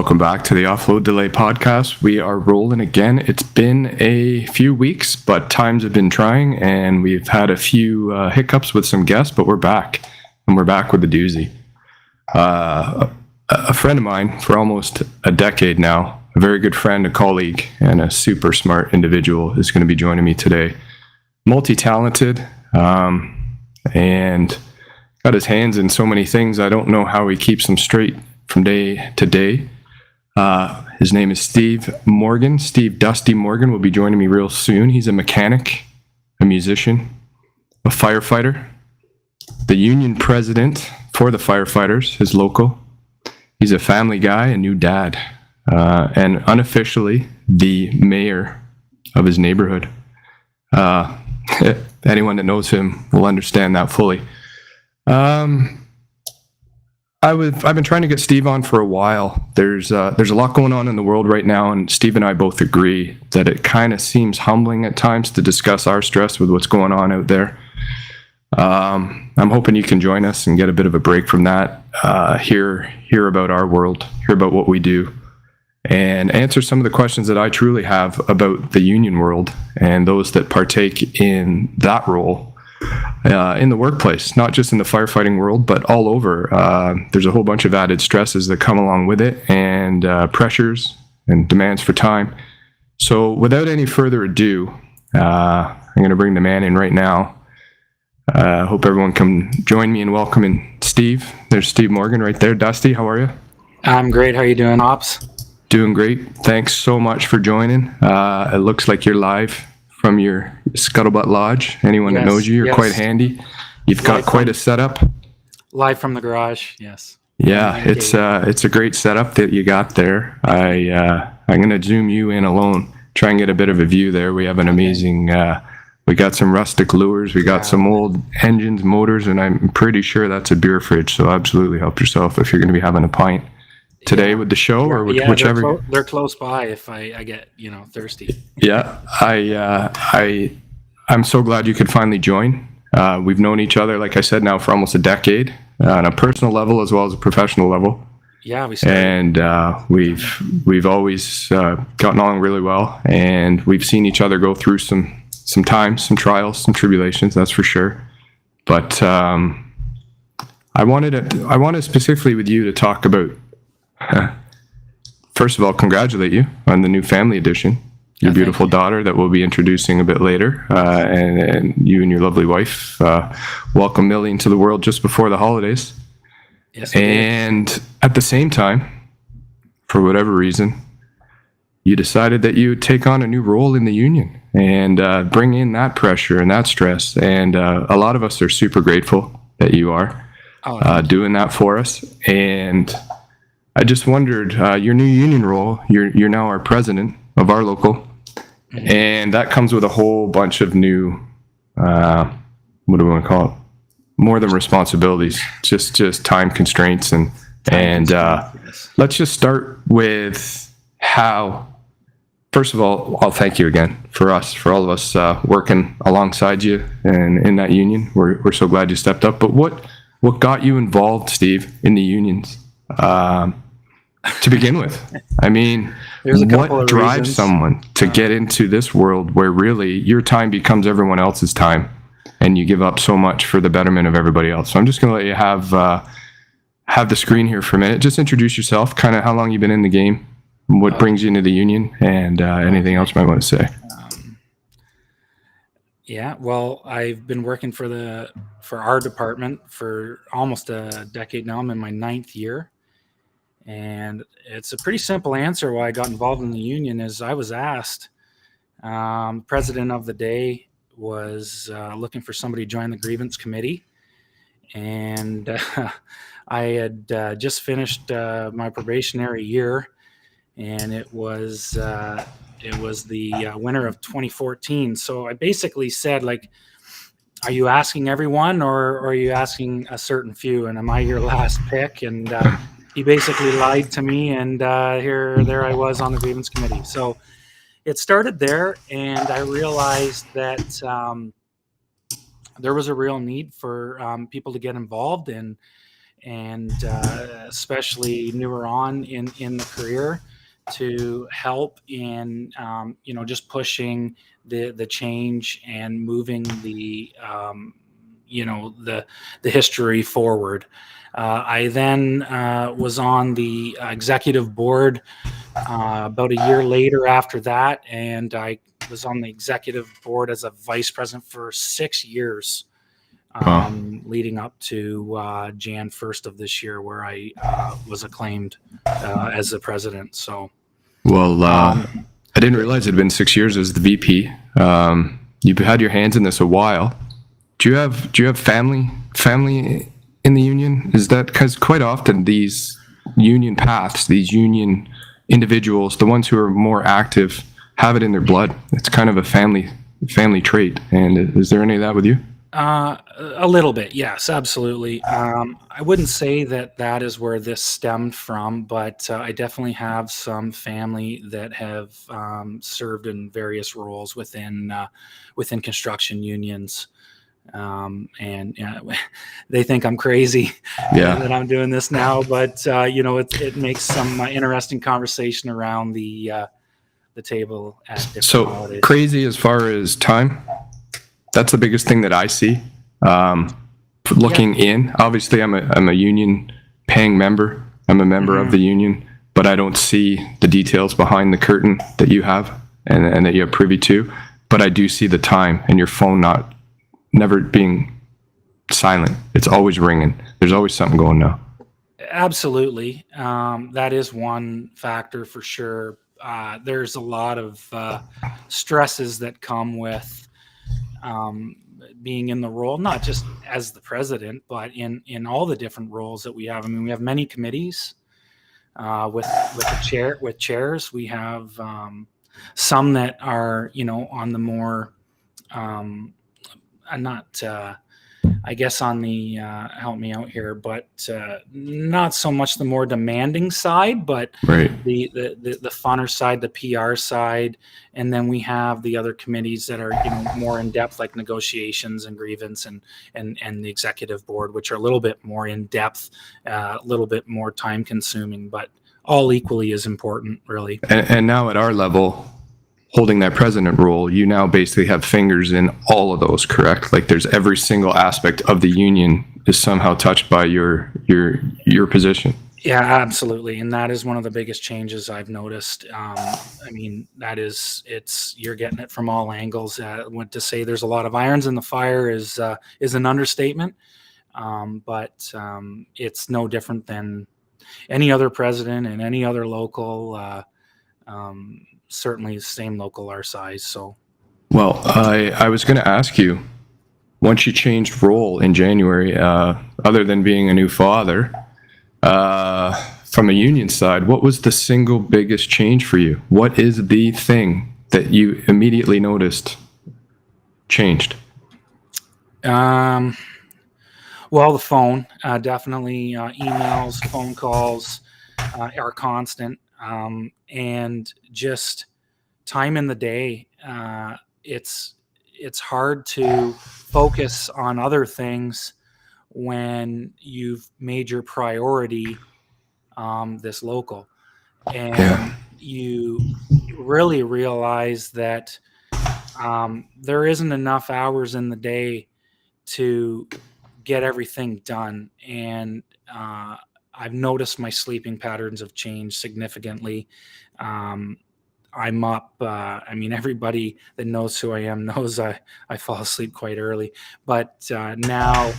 Welcome back to the Offload Delay podcast. We are rolling again. It's been a few weeks, but times have been trying, and we've had a few hiccups with some guests, but we're back, and we're back with the doozy. A friend of mine for almost a decade now, a very good friend, a colleague, and a super smart individual is going to be joining me today. Multi-talented, and got his hands in so many things. I don't know how he keeps them straight from day to day. His name is Steve Morgan. Steve Dusty Morgan will be joining me real soon. He's a mechanic, a musician, a firefighter, the union president for the firefighters, his local. He's a family guy, a new dad, and unofficially the mayor of his neighborhood. Anyone that knows him will understand that fully. I've been trying to get Steve on for a while. There's a lot going on in the world right now, and Steve and I both agree that it kind of seems humbling at times to discuss our stress with what's going on out there. I'm hoping you can join us and get a bit of a break from that, hear about our world, hear about what we do, and answer some of the questions that I truly have about the union world and those that partake in that role in the workplace, not just in the firefighting world, but all over. There's a whole bunch of added stresses that come along with it, and pressures and demands for time. So without any further ado, I'm going to bring the man in right now. Hope everyone can join me in welcoming Steve. There's Steve Morgan right there. Dusty, how are you? I'm great. How are you doing, Ops? Doing great. Thanks so much for joining. It looks like you're live from your Scuttlebutt Lodge. Anyone that knows you, you're quite handy. You've got quite a setup. Live from the garage, yes. Yeah, it's a great setup that you got there. I'm going to zoom you in alone, try and get a bit of a view there. We have an amazing, we got some rustic lures, we got some old engines, motors, and I'm pretty sure that's a beer fridge, so absolutely help yourself if you're going to be having a pint today with the show or with whichever. They're close by if I get thirsty. Yeah, I'm so glad you could finally join. We've known each other, like I said, now for almost a decade, on a personal level as well as a professional level. Yeah, we started. And we've always gotten along really well, and we've seen each other go through some times, some trials, some tribulations, that's for sure. But I wanted specifically with you to talk about. First of all, congratulate you on the new family edition. Your beautiful daughter that we'll be introducing a bit later, and you and your lovely wife welcome Millie into the world just before the holidays. Yes, and at the same time, for whatever reason, you decided that you would take on a new role in the union and bring in that pressure and that stress. And a lot of us are super grateful that you are doing that for us. And I just wondered, your new union role, you're now our president of our local, and that comes with a whole bunch of new, what do we want to call it? More than responsibilities, just time constraints. And let's just start with how, first of all, I'll thank you again for all of us working alongside you and in that union. We're so glad you stepped up. But what got you involved, Steve, in the unions? To begin with, I mean, what drives someone to get into this world where really your time becomes everyone else's time, and you give up so much for the betterment of everybody else? So I'm just going to let you have the screen here for a minute. Just introduce yourself, kind of how long you've been in the game, what brings you into the union, and anything else you might want to say. Yeah, well, I've been working for our department for almost a decade now. I'm in my 9th year. And it's a pretty simple answer why I got involved in the union is I was asked. President of the day was looking for somebody to join the Grievance Committee. And I had just finished my probationary year, and it was the winter of 2014. So I basically said, like, are you asking everyone or are you asking a certain few? And am I your last pick? And he basically lied to me, and there I was on the Grievance Committee. So it started there, and I realized that there was a real need for people to get involved, and and especially newer on in the career, to help in just pushing the change and moving the history forward. I then was on the executive board about a year later after that, and I was on the executive board as a vice president for 6 years, Wow. leading up to Jan 1st of this year, where I was acclaimed as the president. So, Well, I didn't realize it had been 6 years as the VP. You've had your hands in this a while. Do you have family in the union? Is that because quite often these union paths, these union individuals, the ones who are more active, have it in their blood. It's kind of a family trait. And is there any of that with you? A little bit, yes, absolutely. I wouldn't say that is where this stemmed from, but I definitely have some family that have served in various roles within construction unions. And they think I'm crazy that I'm doing this now, but it makes some interesting conversation around the table at different holidays. Crazy as far as time. That's the biggest thing that I see. Looking in, obviously, I'm a union paying member. I'm a member of the union, but I don't see the details behind the curtain that you have and that you have privy to. But I do see the time and your phone never being silent. It's always ringing. There's always something going now. Absolutely. That is one factor for sure. There's a lot of stresses that come with being in the role, not just as the president, but in all the different roles that we have. I mean, we have many committees with chairs. We have some that are on the more I guess on the help me out here, but not so much the more demanding side, but right. the funner side, the PR side, and then we have the other committees that are more in depth, like negotiations and grievance and the executive board, which are a little bit more in depth, a little bit more time consuming, but all equally as important, really. And now at our level, holding that president role, you now basically have fingers in all of those, correct? Like there's every single aspect of the union is somehow touched by your position. Yeah, absolutely. And that is one of the biggest changes I've noticed. I mean, you're getting it from all angles. To say there's a lot of irons in the fire is an understatement. But it's no different than any other president and any other local, certainly the same local our size. So, well, I was going to ask you, once you changed role in January, other than being a new father, from a union side, what was the single biggest change for you? What is the thing that you immediately noticed changed? Well, the phone, definitely, emails, phone calls are constant. And just time in the day, it's hard to focus on other things when you've made your priority this local, and you really realize that there isn't enough hours in the day to get everything done. And I've noticed my sleeping patterns have changed significantly. I'm up. I mean, everybody that knows who I am knows I fall asleep quite early. But now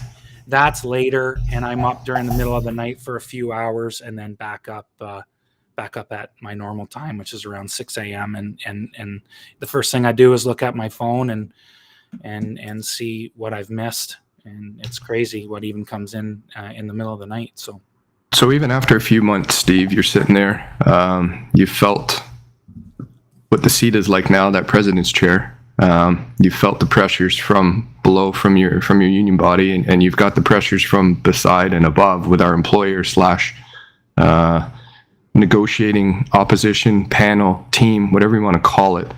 that's later, and I'm up during the middle of the night for a few hours, and then back up at my normal time, which is around 6 a.m. And the first thing I do is look at my phone and see what I've missed. And it's crazy what even comes in the middle of the night. So even after a few months, Steve, you're sitting there, you felt what the seat is like now, that president's chair. You felt the pressures from below, from your union body, and you've got the pressures from beside and above with our employer / negotiating opposition panel, team, whatever you want to call it.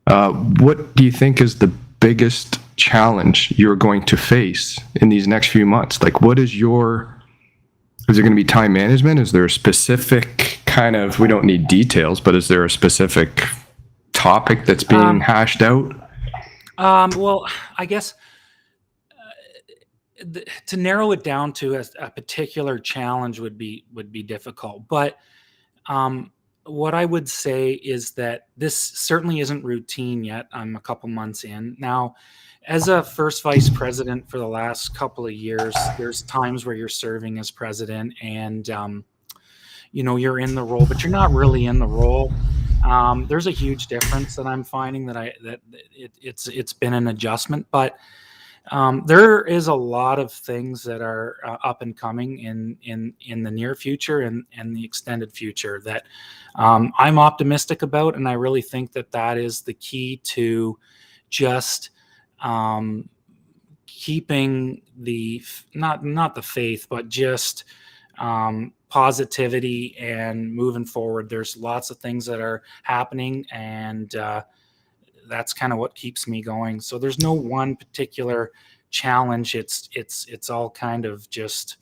What do you think is the biggest challenge you're going to face in these next few months? Like, what is your Is it going to be time management? Is there a specific kind of, we don't need details, but is there a specific topic that's being hashed out? Well, I guess to narrow it down to a particular challenge would be difficult. But what I would say is that this certainly isn't routine yet. I'm a couple months in now. As a first vice president for the last couple of years, there's times where you're serving as president and, you're in the role, but you're not really in the role. There's a huge difference that I'm finding that it's been an adjustment, but there is a lot of things that are up and coming in the near future and the extended future that I'm optimistic about, and I really think that is the key to just keeping the not the faith, but just positivity and moving forward. There's lots of things that are happening, and that's kind of what keeps me going. So there's no one particular challenge. It's all kind of just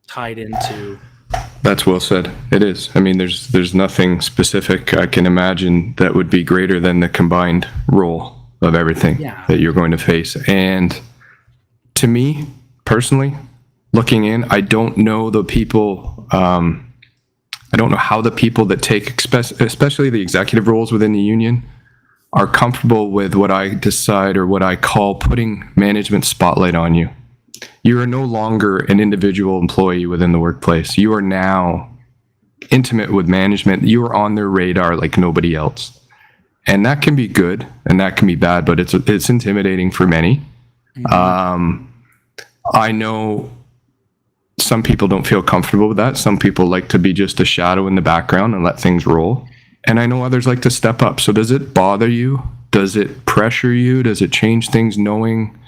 tied into. That's well said. It is. I mean, there's nothing specific I can imagine that would be greater than the combined role of everything that you're going to face. And to me, personally, looking in, I don't know the people, I don't know how the people that take, especially the executive roles within the union, are comfortable with what I decide or what I call putting management spotlight on you. You are no longer an individual employee within the workplace. You are now intimate with management. You are on their radar like nobody else. And that can be good and that can be bad, but it's intimidating for many. Mm-hmm. I know some people don't feel comfortable with that. Some people like to be just a shadow in the background and let things roll. And I know others like to step up. So does it bother you? Does it pressure you? Does it change things knowing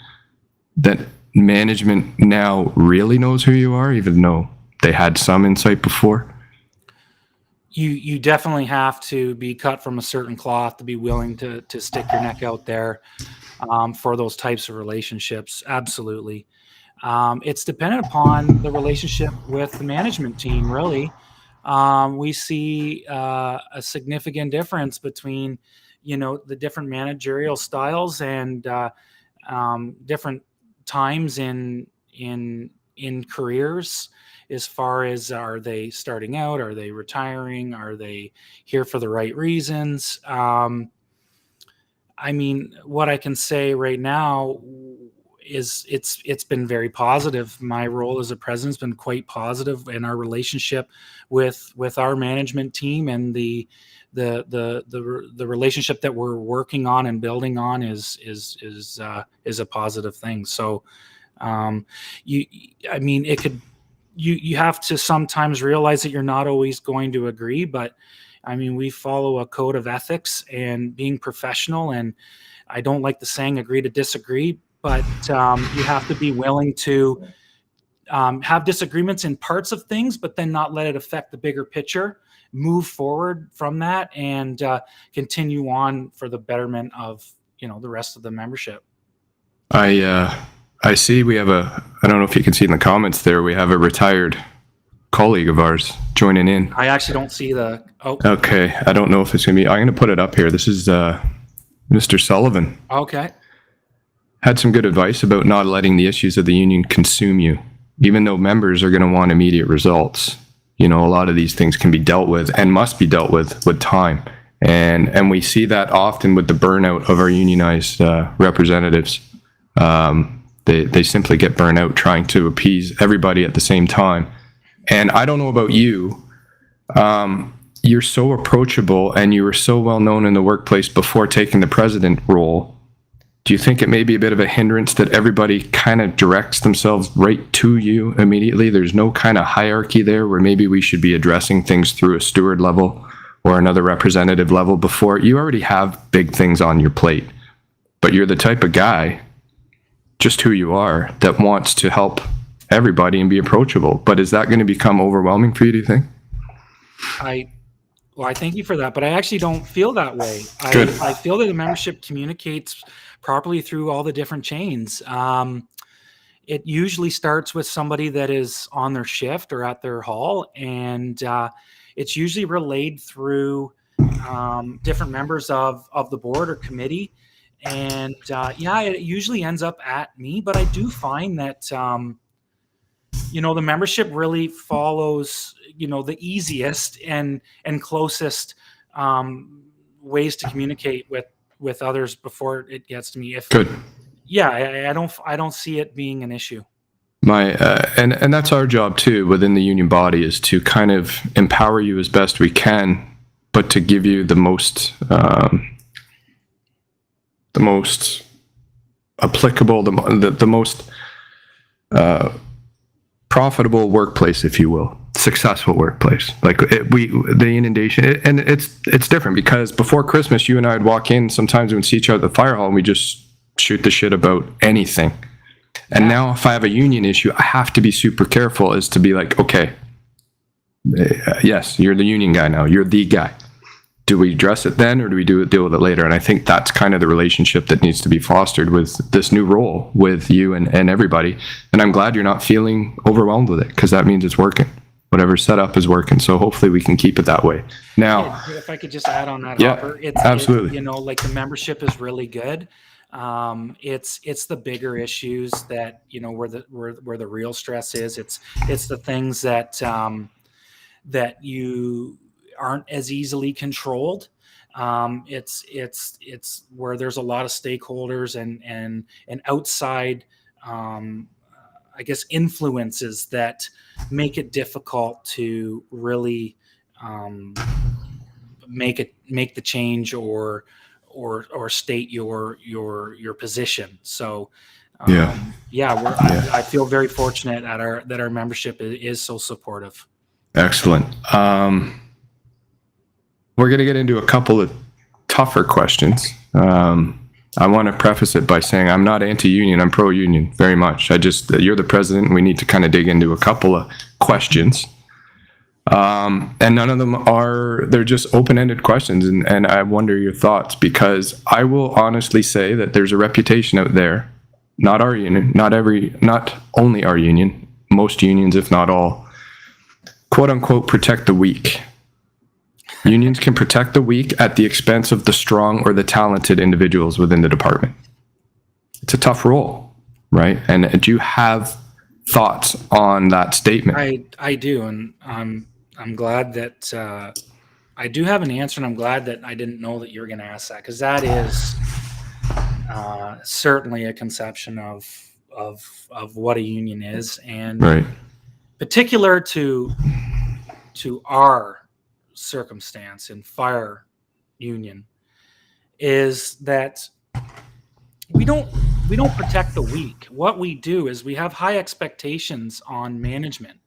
that management now really knows who you are, even though they had some insight before? You definitely have to be cut from a certain cloth to be willing to stick your neck out there for those types of relationships. Absolutely. It's dependent upon the relationship with the management team, really. We see a significant difference between, the different managerial styles and different times in careers, as far as, are they starting out? Are they retiring? Are they here for the right reasons? I mean, what I can say right now is it's been very positive. My role as a president has been quite positive, and our relationship with our management team and the relationship that we're working on and building on is a positive thing. So you have to sometimes realize that you're not always going to agree, but I mean, we follow a code of ethics and being professional, and I don't like the saying agree to disagree, but you have to be willing to have disagreements in parts of things, but then not let it affect the bigger picture, move forward from that, and continue on for the betterment of, the rest of the membership. I see we have I don't know if you can see in the comments there, we have a retired colleague of ours joining in. I actually don't see Okay. I don't know if it's going to be, I'm going to put it up here. This is Mr. Sullivan. Okay. Had some good advice about not letting the issues of the union consume you, even though members are going to want immediate results. A lot of these things can be dealt with and must be dealt with time. And we see that often with the burnout of our unionized representatives. They simply get burnt out trying to appease everybody at the same time. And I don't know about you, you're so approachable and you were so well known in the workplace before taking the president role. Do you think it may be a bit of a hindrance that everybody kind of directs themselves right to you immediately? There's no kind of hierarchy there where maybe we should be addressing things through a steward level or another representative level before. You already have big things on your plate, but you're the type of guy, just who you are, that wants to help everybody and be approachable. But is that going to become overwhelming for you, do you think? I thank you for that, but I actually don't feel that way. Good. I feel that the membership communicates properly through all the different chains. it usually starts with somebody that is on their shift or at their hall, and it's usually relayed through different members of the board or committee. And yeah, it usually ends up at me, but I do find that the membership really follows the easiest and closest ways to communicate with others before it gets to me. If Good. Yeah, I don't see it being an issue. And that's our job too within the union body, is to kind of empower you as best we can, but to give you the most applicable, the most profitable workplace, if you will, successful workplace. Like the inundation, and it's different because before Christmas, you and I would walk in. Sometimes we would see each other at the fire hall, and we just shoot the shit about anything. And now, if I have a union issue, I have to be super careful as to be like, okay, yes, you're the union guy now. You're the guy. Do we address it then, or do we deal with it later? And I think that's kind of the relationship that needs to be fostered with this new role with you and everybody. And I'm glad you're not feeling overwhelmed with it, because that means it's working. Whatever setup is working. So hopefully we can keep it that way. Now, if I could just add on that, yeah, Hopper, absolutely. Like the membership is really good. It's the bigger issues that where the real stress is. It's the things that that you aren't as easily controlled. It's where there's a lot of stakeholders and outside I guess influences that make it difficult to really make the change or state your position. So I feel very fortunate that our membership is so supportive. Excellent. We're going to get into a couple of tougher questions. I want to preface it by saying I'm not anti-union. I'm pro-union very much. You're the president, and we need to kind of dig into a couple of questions. And none of them they're just open-ended questions. And I wonder your thoughts, because I will honestly say that there's a reputation out there, not our union, not only our union, most unions, if not all, quote unquote, protect the weak. Unions can protect the weak at the expense of the strong or the talented individuals within the department. It's a tough role, right? And do you have thoughts on that statement? I do, and I'm glad that I do have an answer, and I'm glad that I didn't know that you were going to ask that, because that is certainly a conception of what a union is, and right. Particular to our circumstance in fire union is that we don't protect the weak. What we do is we have high expectations on management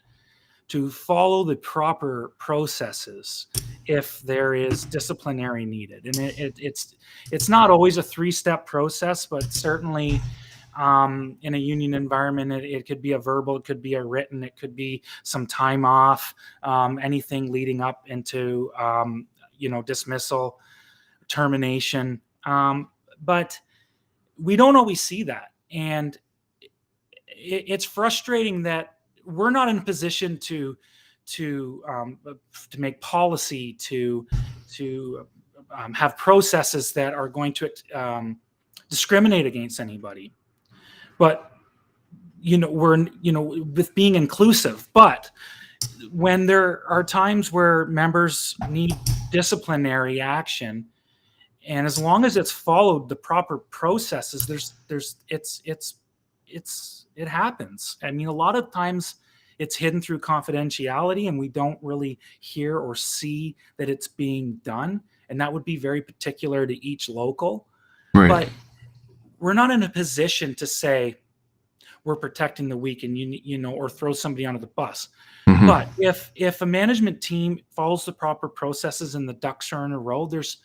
to follow the proper processes if there is disciplinary needed. And it's not always a 3-step process, but certainly in a union environment, it could be a verbal, it could be a written, it could be some time off, anything leading up into, dismissal, termination. But we don't always see that. And it's frustrating that we're not in a position to make policy, to have processes that are going to discriminate against anybody. But we're with being inclusive. But when there are times where members need disciplinary action, and as long as it's followed the proper processes, it happens. I mean, a lot of times it's hidden through confidentiality, and we don't really hear or see that it's being done. And that would be very particular to each local. Right. But we're not in a position to say we're protecting the weak and or throw somebody under the bus. Mm-hmm. But if a management team follows the proper processes and the ducks are in a row, the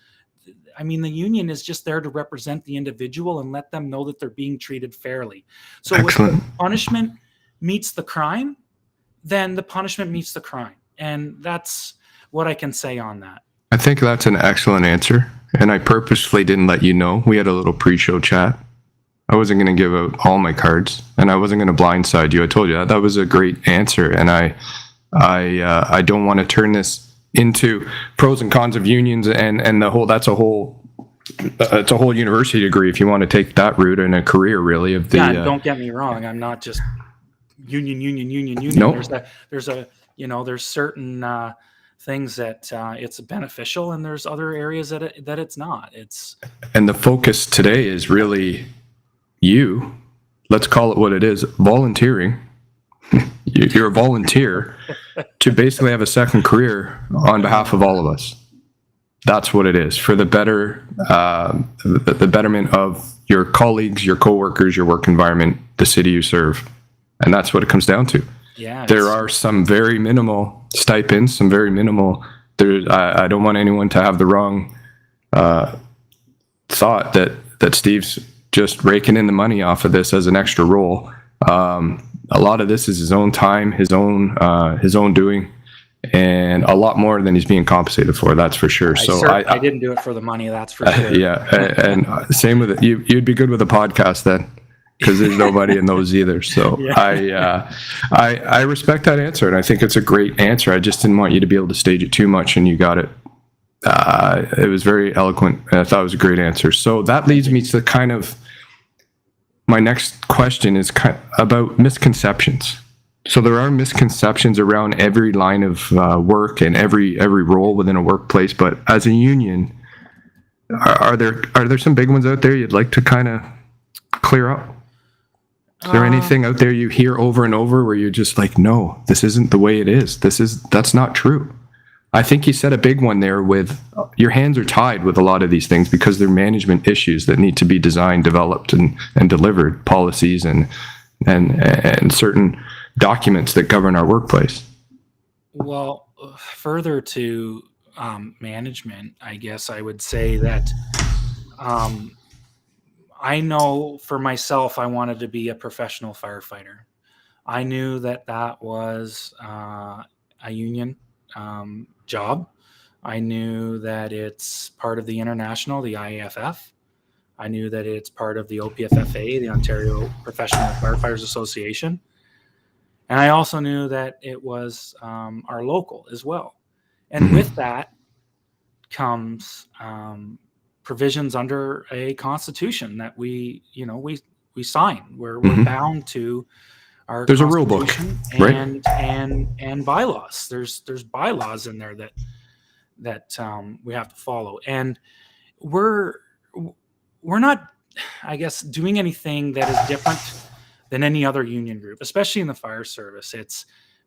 union is just there to represent the individual and let them know that they're being treated fairly. So if the punishment meets the crime, then the punishment meets the crime. And that's what I can say on that. I think that's an excellent answer. And I purposefully didn't let you know. We had a little pre-show chat. I wasn't going to give out all my cards, and I wasn't going to blindside you. I told you that. That was a great answer, and I don't want to turn this into pros and cons of unions and the whole. It's a whole university degree if you want to take that route in a career, really. Of the don't get me wrong. I'm not just union. Nope. There's certain things that it's beneficial, and there's other areas that it's not. And the focus today is really you. Let's call it what it is: volunteering. You're a volunteer to basically have a second career on behalf of all of us. That's what it is, for the betterment of your colleagues, your coworkers, your work environment, the city you serve. And that's what it comes down to. Yeah. There are some very minimal stipends, some very minimal. I don't want anyone to have the wrong thought that Steve's just raking in the money off of this as an extra role. A lot of this is his own time, his own doing, and a lot more than he's being compensated for. That's for sure. I didn't do it for the money. That's for sure. Yeah, and same with it. You'd be good with a podcast then, because there's nobody in those either. So yeah. I respect that answer, and I think it's a great answer. I just didn't want you to be able to stage it too much, and you got it. It was very eloquent, and I thought it was a great answer. So that leads me to kind of my next question is about misconceptions. So there are misconceptions around every line of work and every role within a workplace. But as a union, are there some big ones out there you'd like to kind of clear up? Is there anything out there you hear over and over where you're just like, no, this isn't the way it is. That's not true. I think you said a big one there with your hands are tied with a lot of these things because they're management issues that need to be designed, developed, and delivered, policies and certain documents that govern our workplace. Well, further to management, I guess I would say that I know for myself, I wanted to be a professional firefighter. I knew that was a union job. I knew that it's part of the international, the IAFF. I knew that it's part of the OPFFA, the Ontario Professional Firefighters Association. And I also knew that it was our local as well. And with that comes provisions under a constitution that we sign. We're bound to our There's a rule book, right? And bylaws. There's bylaws in there that we have to follow. And we're not, I guess, doing anything that is different than any other union group, especially in the fire service.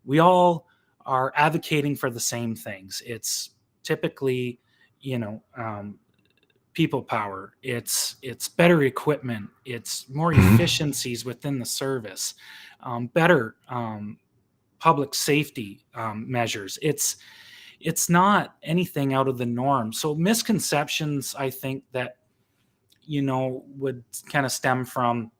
We all are advocating for the same things. It's typically, people power. It's better equipment. It's more efficiencies within the service, better public safety measures. It's not anything out of the norm. So misconceptions, I think that, would kind of stem from,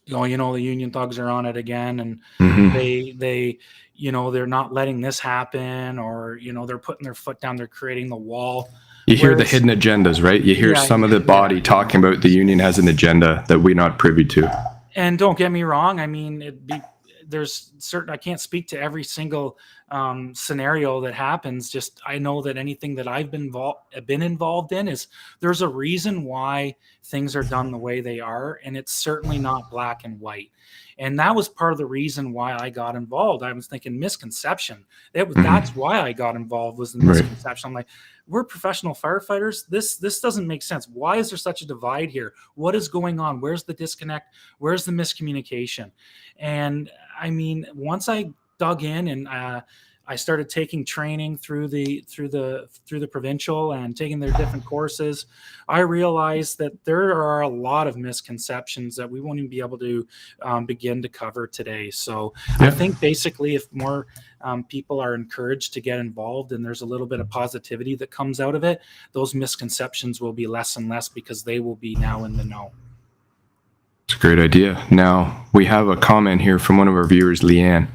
the union thugs are on it again, and they're not letting this happen, or, they're putting their foot down, they're creating the wall. You hear the hidden agendas, right? You hear some of the body talking about the union has an agenda that we're not privy to. And don't get me wrong. I mean, there's certain, I can't speak to every single scenario that happens. Just, I know that anything that I've been involved in is there's a reason why things are done the way they are. And it's certainly not black and white. And that was part of the reason why I got involved. I was thinking misconception. That's why I got involved, was the misconception. I'm like, we're professional firefighters. This doesn't make sense. Why is there such a divide here? What is going on? Where's the disconnect? Where's the miscommunication? And I mean, once I dug in and I started taking training through the provincial and taking their different courses, I realized that there are a lot of misconceptions that we won't even be able to begin to cover today. So I think basically if more people are encouraged to get involved and there's a little bit of positivity that comes out of it, those misconceptions will be less and less because they will be now in the know. It's a great idea. Now, we have a comment here from one of our viewers, Leanne,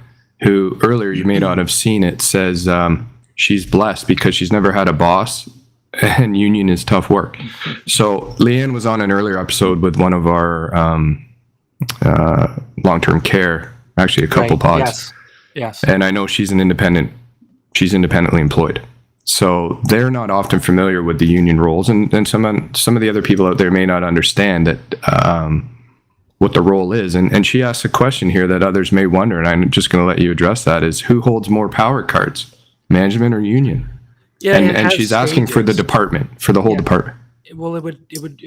who earlier you may not have seen it, says she's blessed because she's never had a boss and union is tough work. So Leanne was on an earlier episode with one of our long-term care, actually a couple pods. Yes. And I know she's independently employed. So they're not often familiar with the union roles, and some of the other people out there may not understand that what the role is. And she asked a question here that others may wonder, and I'm just going to let you address that: is who holds more power cards, management or union? Yeah, and she's asking for the department, for the whole department. Well, it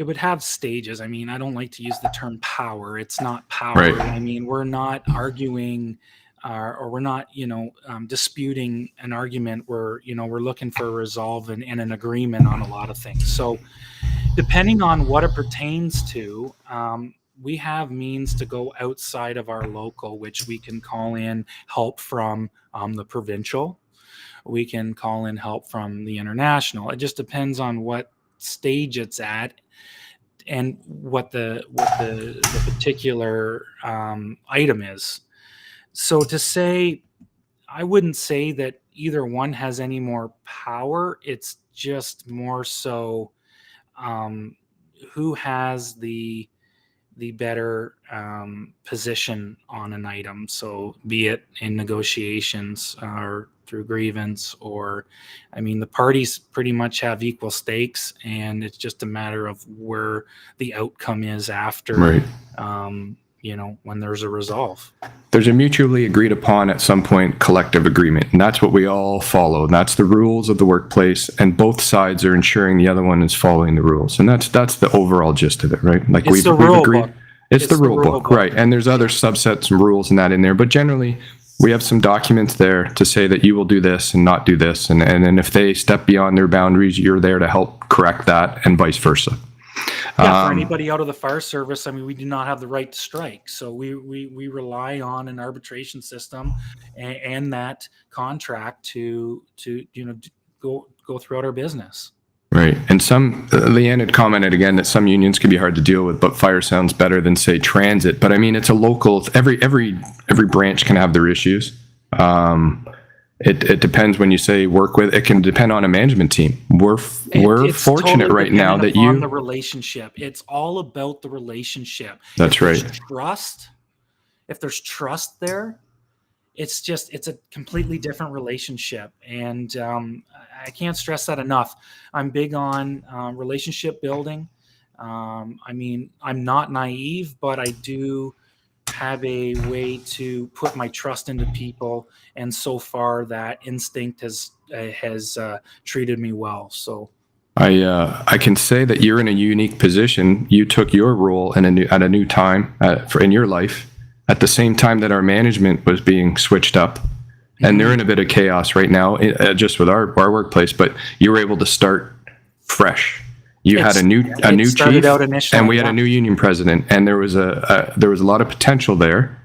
would have stages. I mean, I don't like to use the term power. It's not power. Right. I mean, we're not arguing or we're not, disputing an argument. We're looking for a resolve and an agreement on a lot of things. So depending on what it pertains to, we have means to go outside of our local, which we can call in help from the provincial. We can call in help from the international. It just depends on what stage it's at and what the particular item is. So to say, I wouldn't say that either one has any more power. It's just more so who has the better position on an item. So be it in negotiations or through grievance, or the parties pretty much have equal stakes, and it's just a matter of where the outcome is after, right. When there's a resolve. There's a mutually agreed upon at some point collective agreement, and that's what we all follow. And that's the rules of the workplace, and both sides are ensuring the other one is following the rules. And that's the overall gist of it, right? Like we've agreed. It's the rule book, right? And there's other subsets and rules and that in there, but generally we have some documents there to say that you will do this and not do this, and then if they step beyond their boundaries, you're there to help correct that, and vice versa. Yeah, for anybody out of the fire service, we do not have the right to strike. So we rely on an arbitration system and that contract to go throughout our business. Right. And Leanne had commented again that some unions can be hard to deal with, but fire sounds better than, say, transit. But it's a local, every branch can have their issues. It depends when you say work with, it can depend on a management team. We're fortunate totally right now that on the relationship. It's all about the relationship. That's right. If there's trust there, it's a completely different relationship. And I can't stress that enough. I'm big on relationship building. I'm not naive, but I do have a way to put my trust into people, and so far that instinct has treated me well. So I can say that you're in a unique position. You took your role at a new time in your life, at the same time that our management was being switched up, and they're in a bit of chaos right now, just with our workplace. But you were able to start fresh. You had a new chief, and we had a new union president, and there was a lot of potential there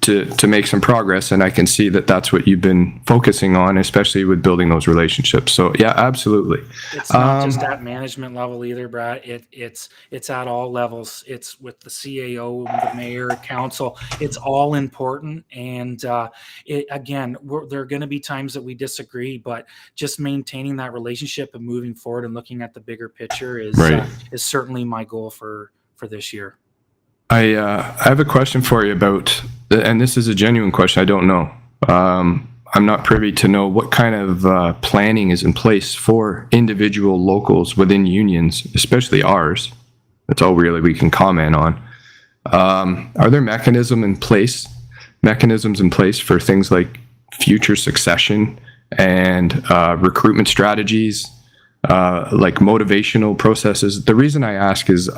to make some progress. And I can see that that's what you've been focusing on, especially with building those relationships. So yeah, absolutely. It's not just at management level either, Brad. It's at all levels. It's with the CAO, the mayor, council. It's all important. And there are going to be times that we disagree, but just maintaining that relationship and moving forward and looking at the bigger picture is certainly my goal for this year. I have a question for you about, and this is a genuine question. I don't know. I'm not privy to know what kind of planning is in place for individual locals within unions, especially ours. That's all really we can comment on. Are there mechanisms in place for things like future succession and recruitment strategies? Like motivational processes. The reason I ask is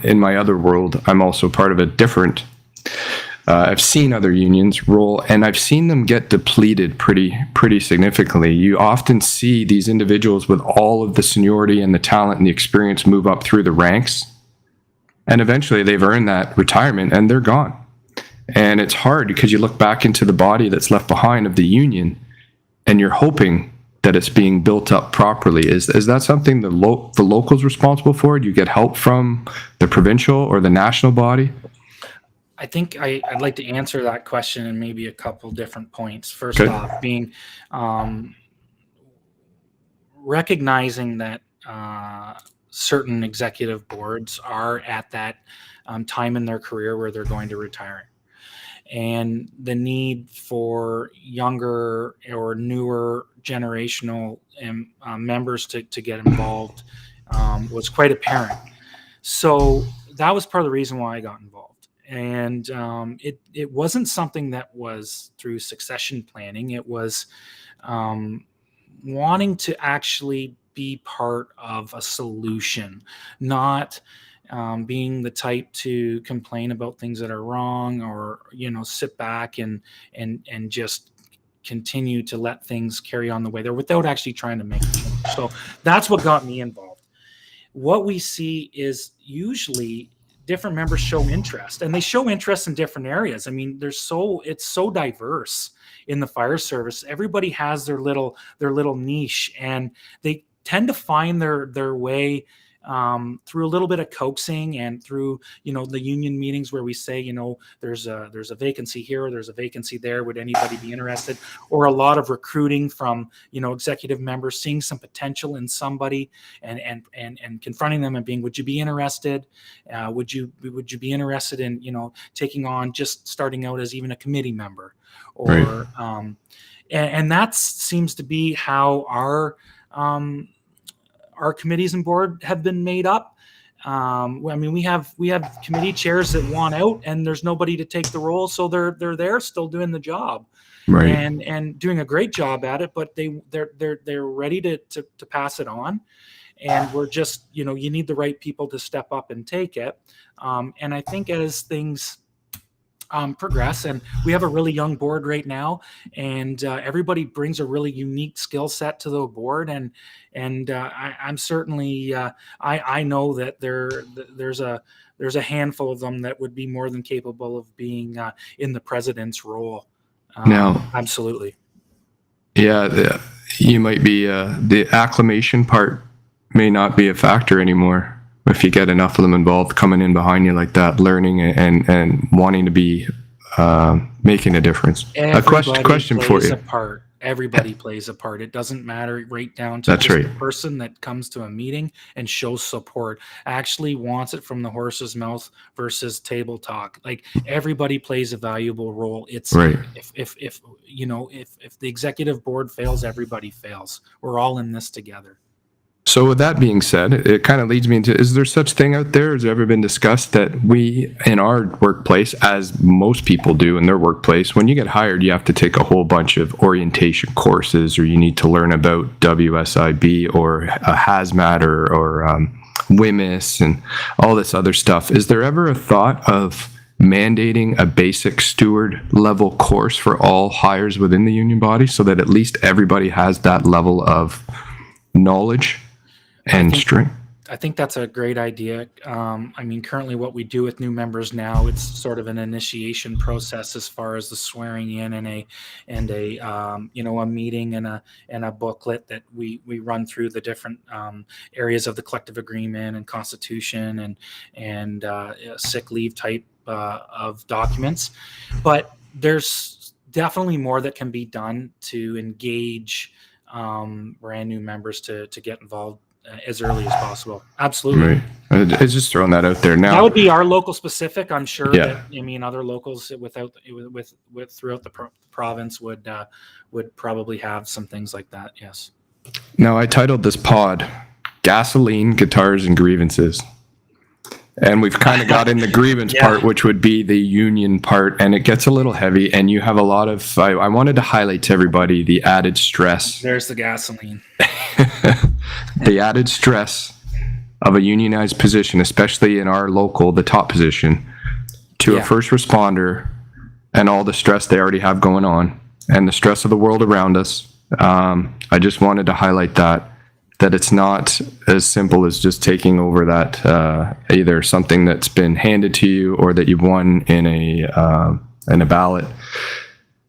in my other world, I'm also part of a different, I've seen other unions roll, and I've seen them get depleted pretty significantly. You often see these individuals with all of the seniority and the talent and the experience move up through the ranks, and eventually they've earned that retirement and they're gone. And it's hard because you look back into the body that's left behind of the union, and you're hoping that it's being built up properly. Is that something the local's responsible for? Do you get help from the provincial or the national body? I think I'd like to answer that question in maybe a couple different points. First off, being recognizing that certain executive boards are at that time in their career where they're going to retire, and the need for younger or newer generational members to get involved was quite apparent. So that was part of the reason why I got involved. And it wasn't something that was through succession planning. It was wanting to actually be part of a solution, not being the type to complain about things that are wrong, or sit back and just continue to let things carry on the way there without actually trying to make a change. So that's what got me involved. What we see is usually different members show interest, and they show interest in different areas. I mean, it's so diverse in the fire service. Everybody has their little niche, and they tend to find their way through a little bit of coaxing and through the union meetings where we say there's a vacancy here, or there's a vacancy there, would anybody be interested, or a lot of recruiting from executive members seeing some potential in somebody and confronting them and being, would you be interested, would you be interested in taking on, just starting out as even a committee member, or right. And that seems to be how our committees and board have been made up. I mean, we have committee chairs that want out, and there's nobody to take the role, so they're there still doing the job, right, and doing a great job at it. But they're ready to pass it on, and we're just you need the right people to step up and take it. And I think as things progress, and we have a really young board right now, and everybody brings a really unique skill set to the board, and I'm certainly I know that there's a handful of them that would be more than capable of being in the president's role. Now, absolutely. Yeah, you might be the acclimation part may not be a factor anymore. If you get enough of them involved coming in behind you like that, learning and wanting to be making a difference. Everybody a question for you. Everybody plays a part. It doesn't matter, right down to the person that comes to a meeting and shows support, actually wants it from the horse's mouth versus table talk. Like, everybody plays a valuable role. It's right. If the executive board fails, everybody fails. We're all in this together. So with that being said, it kind of leads me into, is there such thing out there, has it ever been discussed that we, in our workplace, as most people do in their workplace, when you get hired, you have to take a whole bunch of orientation courses, or you need to learn about WSIB or a hazmat or WMIS and all this other stuff. Is there ever a thought of mandating a basic steward level course for all hires within the union body, so that at least everybody has that level of knowledge and strength? I think that's a great idea. I mean, currently what we do with new members now, it's sort of an initiation process as far as the swearing in and a meeting and a booklet that we run through the different areas of the collective agreement and constitution and sick leave type of documents. But there's definitely more that can be done to engage brand new members to get involved as early as possible. Absolutely. Right. I just throwing that out there now. That would be our local specific. I'm sure that, I mean, other locals with throughout the province would probably have some things like that. Yes. Now, I titled this pod Gasoline, Guitars, and Grievances. And we've kind of got in the grievance part, which would be the union part, and it gets a little heavy. And you have a lot of, I wanted to highlight to everybody the added stress. There's the gasoline. The added stress of a unionized position, especially in our local, the top position, to a first responder, and all the stress they already have going on, and the stress of the world around us. I just wanted to highlight that it's not as simple as just taking over that either something that's been handed to you or that you've won in a ballot.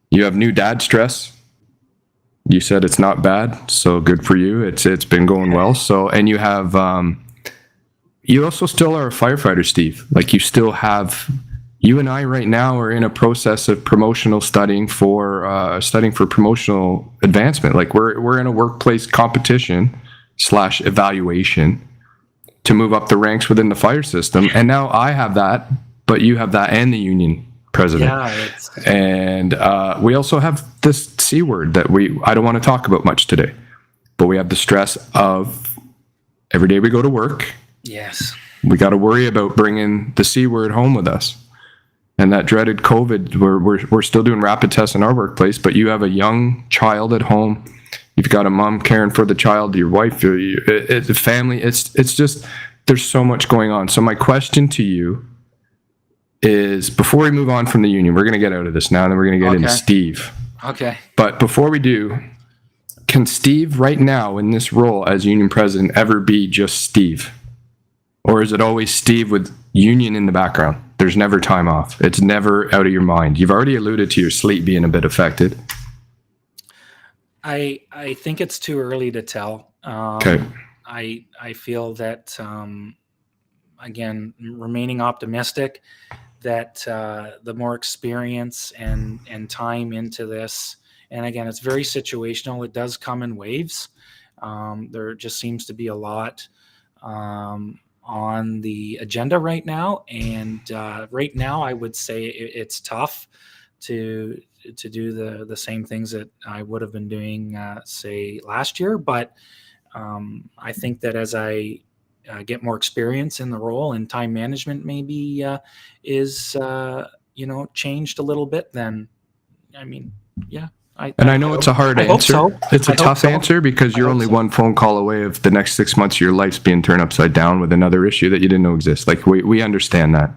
You have new dad stress. You said it's not bad, so good for you. It's been going well. So, and you have you also still are a firefighter, Steve. Like, you still have you and I right now are in a process of studying for promotional advancement. Like we're in a workplace competition / evaluation to move up the ranks within the fire system. And now I have that, but you have that and the union president. Yeah, and we also have this C word that I don't want to talk about much today, but we have the stress of every day we go to work. Yes. We got to worry about bringing the C word home with us. And that dreaded COVID, we're still doing rapid tests in our workplace, but you have a young child at home. You've got a mom caring for the child, your wife, it's a family. It's just, there's so much going on. So my question to you is, before we move on from the union, we're going to get out of this now, and then we're going to get into Steve. Okay. But before we do, can Steve right now in this role as union president ever be just Steve? Or is it always Steve with union in the background? There's never time off. It's never out of your mind. You've already alluded to your sleep being a bit affected. I think it's too early to tell. Okay. I feel that, again, remaining optimistic that the more experience and time into this, and again, it's very situational. It does come in waves. There just seems to be a lot on the agenda right now, and right now I would say it's tough to do the same things that I would have been doing say last year, but I think that as I get more experience in the role, and time management maybe is changed a little bit, then I mean, yeah. I know it's a hard answer. So. It's a tough answer because you're only one phone call away of the next 6 months of your life's being turned upside down with another issue that you didn't know exists. Like we understand that.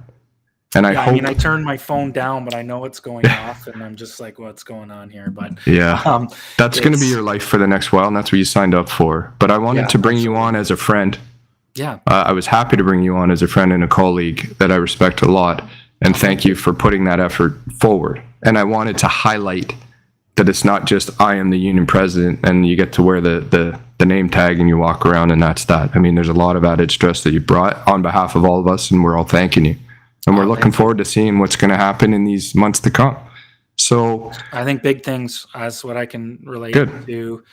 And I hope, I turned my phone down, but I know it's going off, and I'm just like, what's going on here? But yeah, that's going to be your life for the next while, and that's what you signed up for. But I wanted to bring you on as a friend. Yeah, I was happy to bring you on as a friend and a colleague that I respect a lot, and thank you for putting that effort forward. And I wanted to highlight that it's not just I am the union president and you get to wear the name tag and you walk around and that's that. I mean, there's a lot of added stress that you brought on behalf of all of us, and we're all thanking you. And we're looking forward to seeing what's going to happen in these months to come. So I think big things, as what I can relate to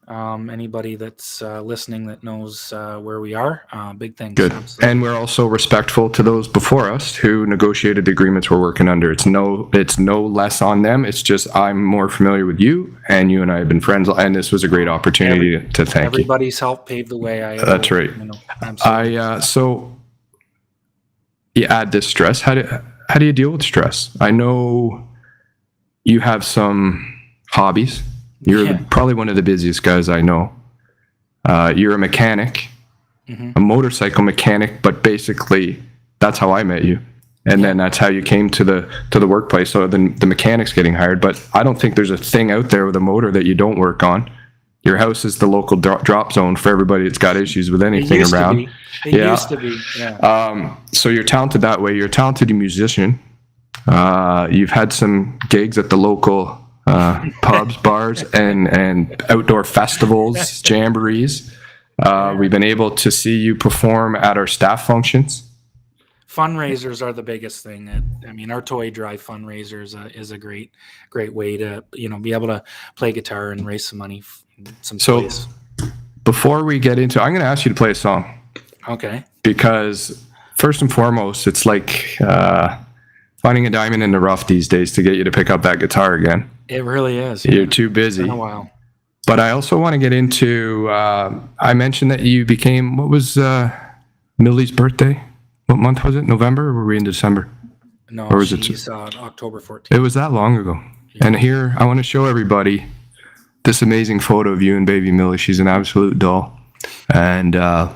anybody that's listening that knows where we are. Big things. Good. Absolutely. And we're also respectful to those before us who negotiated the agreements we're working under. It's no less on them. It's just I'm more familiar with you, and you and I have been friends, and this was a great opportunity to thank you. Everybody's helped pave the way. That's right. Absolutely. So you add this stress. How do you deal with stress? I know you have some hobbies. You're probably one of the busiest guys I know. You're a mechanic, a motorcycle mechanic, but basically that's how I met you. And then that's how you came to the workplace. So the mechanic's getting hired, but I don't think there's a thing out there with a motor that you don't work on. Your house is the local drop zone for everybody that's got issues with anything around. It used to be. Yeah. So you're talented that way. You're a talented musician. You've had some gigs at the local pubs, bars, and outdoor festivals, jamborees. We've been able to see you perform at our staff functions. Fundraisers are the biggest thing. I mean, our toy drive fundraisers is a great way to be able to play guitar and raise some money. Some toys. Before we get into, I'm going to ask you to play a song. Okay. Because first and foremost, it's like finding a diamond in the rough these days to get you to pick up that guitar again. It really is. You're too busy. It's been a while. But I also want to get into, I mentioned that you became, what was Millie's birthday? What month was it? November, or were we in December? No, or was she's October 14th. It was that long ago. Yeah. And here, I want to show everybody this amazing photo of you and baby Millie. She's an absolute doll. And I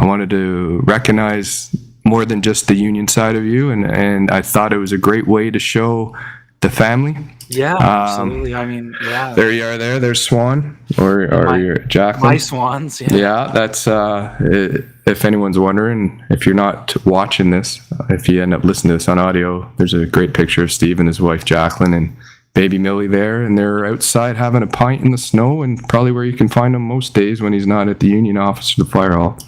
wanted to recognize more than just the union side of you. And I thought it was a great way to show the family. Yeah, absolutely. I mean, yeah. There you are there. There's Swan or your Jacqueline. My swans, yeah. Yeah, that's, if anyone's wondering, if you're not watching this, if you end up listening to this on audio, there's a great picture of Steve and his wife Jacqueline and baby Millie there, and they're outside having a pint in the snow, and probably where you can find him most days when he's not at the union office or the fire hall.